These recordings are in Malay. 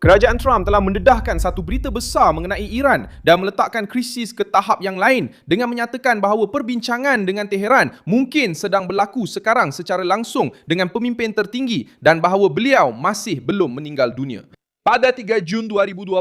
Kerajaan Trump telah mendedahkan satu berita besar mengenai Iran dan meletakkan krisis ke tahap yang lain dengan menyatakan bahawa perbincangan dengan Tehran mungkin sedang berlaku sekarang secara langsung dengan pemimpin tertinggi dan bahawa beliau masih belum meninggal dunia. Pada 3 Jun 2026,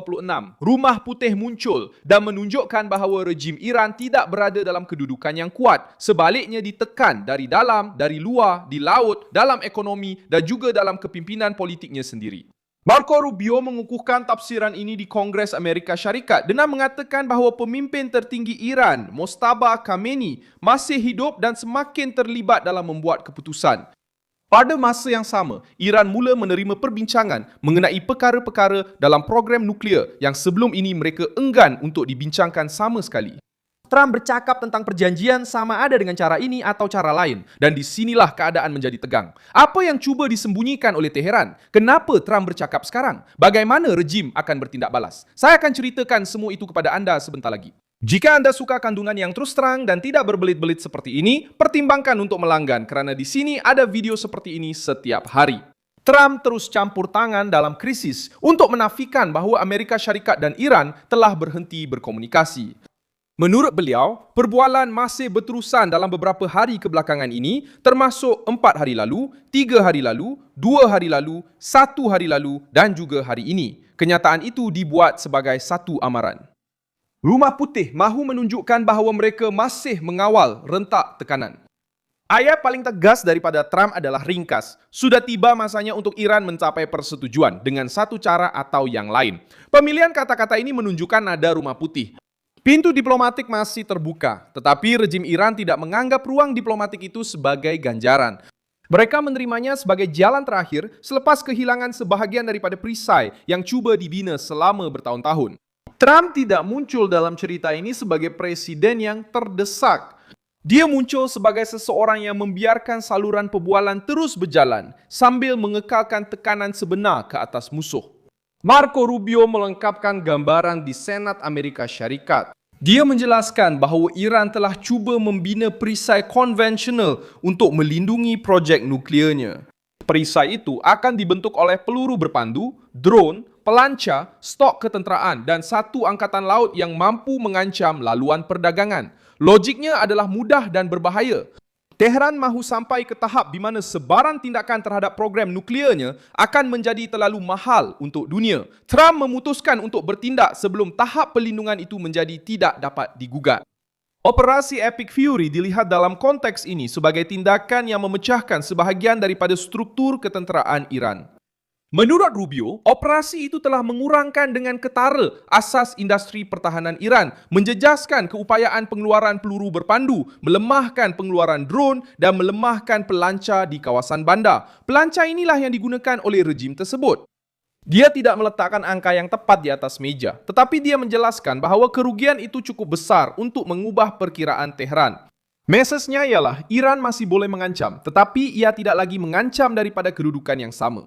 Rumah Putih muncul dan menunjukkan bahawa rejim Iran tidak berada dalam kedudukan yang kuat. Sebaliknya ditekan dari dalam, dari luar, di laut, dalam ekonomi dan juga dalam kepimpinan politiknya sendiri. Marco Rubio mengukuhkan tafsiran ini di Kongres Amerika Syarikat dengan mengatakan bahawa pemimpin tertinggi Iran, Mojtaba Khamenei, masih hidup dan semakin terlibat dalam membuat keputusan. Pada masa yang sama, Iran mula menerima perbincangan mengenai perkara-perkara dalam program nuklear yang sebelum ini mereka enggan untuk dibincangkan sama sekali. Trump bercakap tentang perjanjian sama ada dengan cara ini atau cara lain. Dan di sinilah keadaan menjadi tegang. Apa yang cuba disembunyikan oleh Tehran? Kenapa Trump bercakap sekarang? Bagaimana rejim akan bertindak balas? Saya akan ceritakan semua itu kepada anda sebentar lagi. Jika anda suka kandungan yang terus terang dan tidak berbelit-belit seperti ini, pertimbangkan untuk melanggan kerana di sini ada video seperti ini setiap hari. Trump terus campur tangan dalam krisis untuk menafikan bahawa Amerika Syarikat dan Iran telah berhenti berkomunikasi. Menurut beliau, perbualan masih berterusan dalam beberapa hari kebelakangan ini, termasuk 4 hari lalu, 3 hari lalu, 2 hari lalu, 1 hari lalu dan juga hari ini. Kenyataan itu dibuat sebagai satu amaran. Rumah Putih mahu menunjukkan bahawa mereka masih mengawal rentak tekanan. Ayat paling tegas daripada Trump adalah ringkas. Sudah tiba masanya untuk Iran mencapai persetujuan dengan satu cara atau yang lain. Pemilihan kata-kata ini menunjukkan nada Rumah Putih. Pintu diplomatik masih terbuka, tetapi rejim Iran tidak menganggap ruang diplomatik itu sebagai ganjaran. Mereka menerimanya sebagai jalan terakhir selepas kehilangan sebahagian daripada perisai yang cuba dibina selama bertahun-tahun. Trump tidak muncul dalam cerita ini sebagai presiden yang terdesak. Dia muncul sebagai seseorang yang membiarkan saluran perbualan terus berjalan sambil mengekalkan tekanan sebenar ke atas musuh. Marco Rubio melengkapkan gambaran di Senat Amerika Syarikat. Dia menjelaskan bahawa Iran telah cuba membina perisai konvensional untuk melindungi projek nuklearnya. Perisai itu akan dibentuk oleh peluru berpandu, drone, pelancar, stok ketenteraan dan satu angkatan laut yang mampu mengancam laluan perdagangan. Logiknya adalah mudah dan berbahaya. Tehran mahu sampai ke tahap di mana sebaran tindakan terhadap program nuklearnya akan menjadi terlalu mahal untuk dunia. Trump memutuskan untuk bertindak sebelum tahap perlindungan itu menjadi tidak dapat digugat. Operasi Epic Fury dilihat dalam konteks ini sebagai tindakan yang memecahkan sebahagian daripada struktur ketenteraan Iran. Menurut Rubio, operasi itu telah mengurangkan dengan ketara asas industri pertahanan Iran, menjejaskan keupayaan pengeluaran peluru berpandu, melemahkan pengeluaran drone dan melemahkan pelancar di kawasan bandar. Pelancar inilah yang digunakan oleh rejim tersebut. Dia tidak meletakkan angka yang tepat di atas meja, tetapi dia menjelaskan bahawa kerugian itu cukup besar untuk mengubah perkiraan Tehran. Mesejnya ialah Iran masih boleh mengancam, tetapi ia tidak lagi mengancam daripada kedudukan yang sama.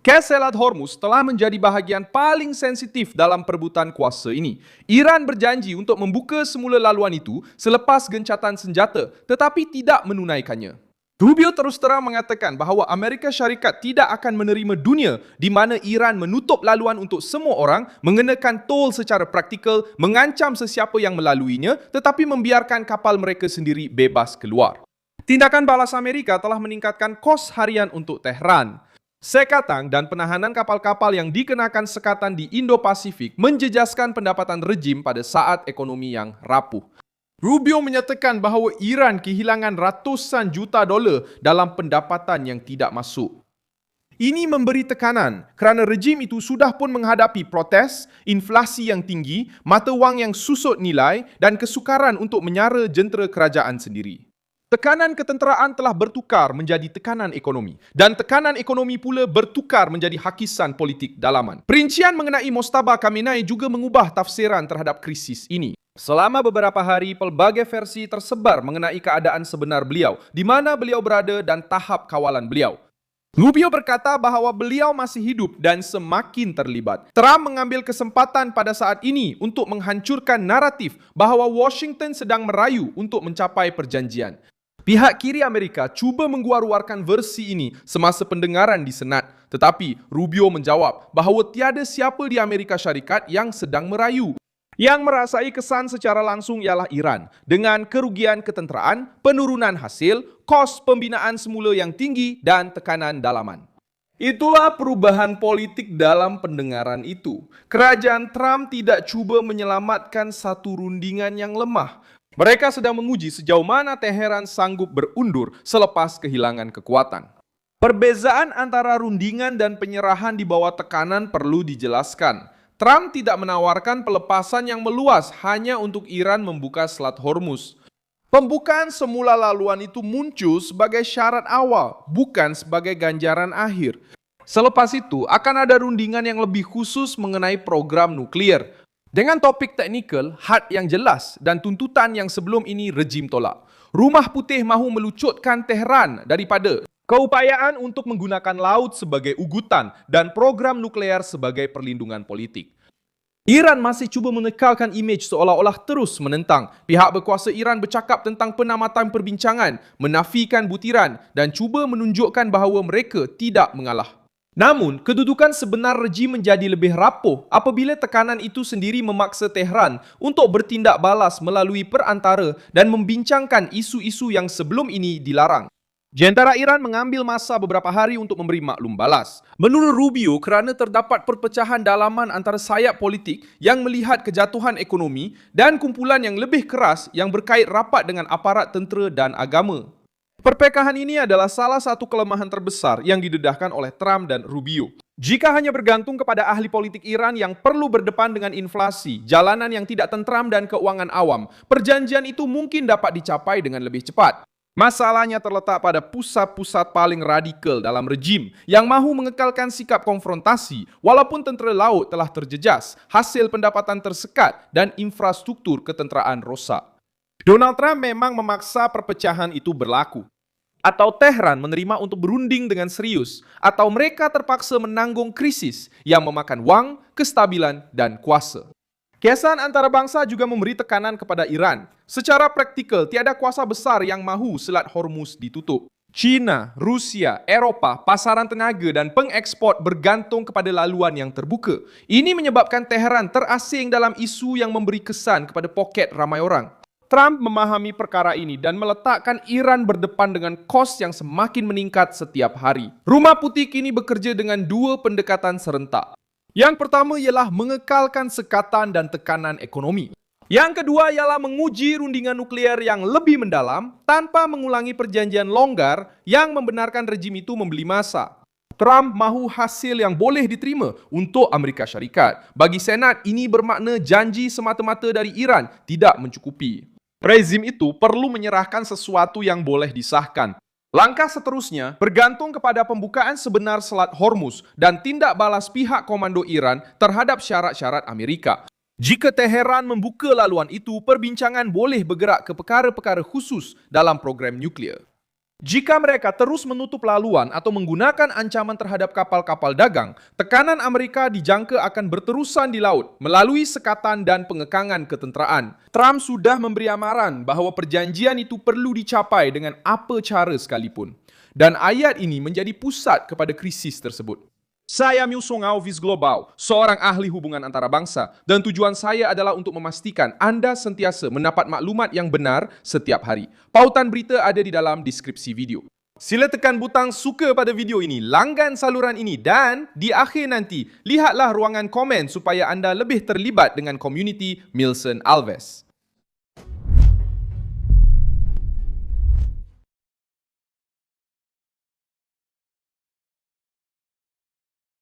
Kes Selat Hormuz telah menjadi bahagian paling sensitif dalam perebutan kuasa ini. Iran berjanji untuk membuka semula laluan itu selepas gencatan senjata, tetapi tidak menunaikannya. Rubio terus terang mengatakan bahawa Amerika Syarikat tidak akan menerima dunia di mana Iran menutup laluan untuk semua orang, mengenakan tol secara praktikal, mengancam sesiapa yang melaluinya, tetapi membiarkan kapal mereka sendiri bebas keluar. Tindakan balas Amerika telah meningkatkan kos harian untuk Tehran. Sekatan dan penahanan kapal-kapal yang dikenakan sekatan di Indo-Pasifik menjejaskan pendapatan rejim pada saat ekonomi yang rapuh. Rubio menyatakan bahawa Iran kehilangan ratusan juta dolar dalam pendapatan yang tidak masuk. Ini memberi tekanan kerana rejim itu sudah pun menghadapi protes, inflasi yang tinggi, mata wang yang susut nilai dan kesukaran untuk menyara jentera kerajaan sendiri. Tekanan ketenteraan telah bertukar menjadi tekanan ekonomi dan tekanan ekonomi pula bertukar menjadi hakisan politik dalaman. Perincian mengenai Mojtaba Khamenei juga mengubah tafsiran terhadap krisis ini. Selama beberapa hari, pelbagai versi tersebar mengenai keadaan sebenar beliau, di mana beliau berada dan tahap kawalan beliau. Rubio berkata bahawa beliau masih hidup dan semakin terlibat. Trump mengambil kesempatan pada saat ini untuk menghancurkan naratif bahawa Washington sedang merayu untuk mencapai perjanjian. Pihak kiri Amerika cuba menggua-ruarkan versi ini semasa pendengaran di Senat. Tetapi Rubio menjawab bahawa tiada siapa di Amerika Syarikat yang sedang merayu. Yang merasai kesan secara langsung ialah Iran dengan kerugian ketenteraan, penurunan hasil, kos pembinaan semula yang tinggi dan tekanan dalaman. Itulah perubahan politik dalam pendengaran itu. Kerajaan Trump tidak cuba menyelamatkan satu rundingan yang lemah. Mereka sedang menguji sejauh mana Teheran sanggup berundur selepas kehilangan kekuatan. Perbezaan antara rundingan dan penyerahan di bawah tekanan perlu dijelaskan. Trump tidak menawarkan pelepasan yang meluas hanya untuk Iran membuka Selat Hormuz. Pembukaan semula laluan itu muncul sebagai syarat awal, bukan sebagai ganjaran akhir. Selepas itu, akan ada rundingan yang lebih khusus mengenai program nuklir. Dengan topik teknikal, had yang jelas dan tuntutan yang sebelum ini rejim tolak. Rumah Putih mahu melucutkan Tehran daripada keupayaan untuk menggunakan laut sebagai ugutan dan program nuklear sebagai perlindungan politik. Iran masih cuba menekalkan imej seolah-olah terus menentang. Pihak berkuasa Iran bercakap tentang penamatan perbincangan, menafikan butiran dan cuba menunjukkan bahawa mereka tidak mengalah. Namun, kedudukan sebenar rejim menjadi lebih rapuh apabila tekanan itu sendiri memaksa Tehran untuk bertindak balas melalui perantara dan membincangkan isu-isu yang sebelum ini dilarang. Jentera Iran mengambil masa beberapa hari untuk memberi maklum balas. Menurut Rubio, kerana terdapat perpecahan dalaman antara sayap politik yang melihat kejatuhan ekonomi dan kumpulan yang lebih keras yang berkait rapat dengan aparat tentera dan agama. Perpekahan ini adalah salah satu kelemahan terbesar yang didedahkan oleh Trump dan Rubio. Jika hanya bergantung kepada ahli politik Iran yang perlu berdepan dengan inflasi, jalanan yang tidak tentram dan keuangan awam, perjanjian itu mungkin dapat dicapai dengan lebih cepat. Masalahnya terletak pada pusat-pusat paling radikal dalam rejim yang mahu mengekalkan sikap konfrontasi walaupun tentera laut telah terjejas, hasil pendapatan tersekat dan infrastruktur ketenteraan rosak. Donald Trump memang memaksa perpecahan itu berlaku. Atau Tehran menerima untuk berunding dengan serius, atau mereka terpaksa menanggung krisis yang memakan wang, kestabilan, dan kuasa. Kesan antarabangsa juga memberi tekanan kepada Iran. Secara praktikal, tiada kuasa besar yang mahu Selat Hormuz ditutup. China, Rusia, Eropah, pasaran tenaga dan pengeksport bergantung kepada laluan yang terbuka. Ini menyebabkan Tehran terasing dalam isu yang memberi kesan kepada poket ramai orang. Trump memahami perkara ini dan meletakkan Iran berdepan dengan kos yang semakin meningkat setiap hari. Rumah Putih kini bekerja dengan dua pendekatan serentak. Yang pertama ialah mengekalkan sekatan dan tekanan ekonomi. Yang kedua ialah menguji rundingan nuklear yang lebih mendalam tanpa mengulangi perjanjian longgar yang membenarkan rejim itu membeli masa. Trump mahu hasil yang boleh diterima untuk Amerika Syarikat. Bagi Senat, ini bermakna janji semata-mata dari Iran tidak mencukupi. Rezim itu perlu menyerahkan sesuatu yang boleh disahkan. Langkah seterusnya bergantung kepada pembukaan sebenar Selat Hormuz dan tindak balas pihak komando Iran terhadap syarat-syarat Amerika. Jika Teheran membuka laluan itu, perbincangan boleh bergerak ke perkara-perkara khusus dalam program nuklear. Jika mereka terus menutup laluan atau menggunakan ancaman terhadap kapal-kapal dagang, tekanan Amerika dijangka akan berterusan di laut melalui sekatan dan pengekangan ketenteraan. Trump sudah memberi amaran bahawa perjanjian itu perlu dicapai dengan apa cara sekalipun. Dan ayat ini menjadi pusat kepada krisis tersebut. Saya Milson Alves Global, seorang ahli hubungan antarabangsa dan tujuan saya adalah untuk memastikan anda sentiasa mendapat maklumat yang benar setiap hari. Pautan berita ada di dalam deskripsi video. Sila tekan butang suka pada video ini, langgan saluran ini dan di akhir nanti, lihatlah ruangan komen supaya anda lebih terlibat dengan komuniti Milson Alves.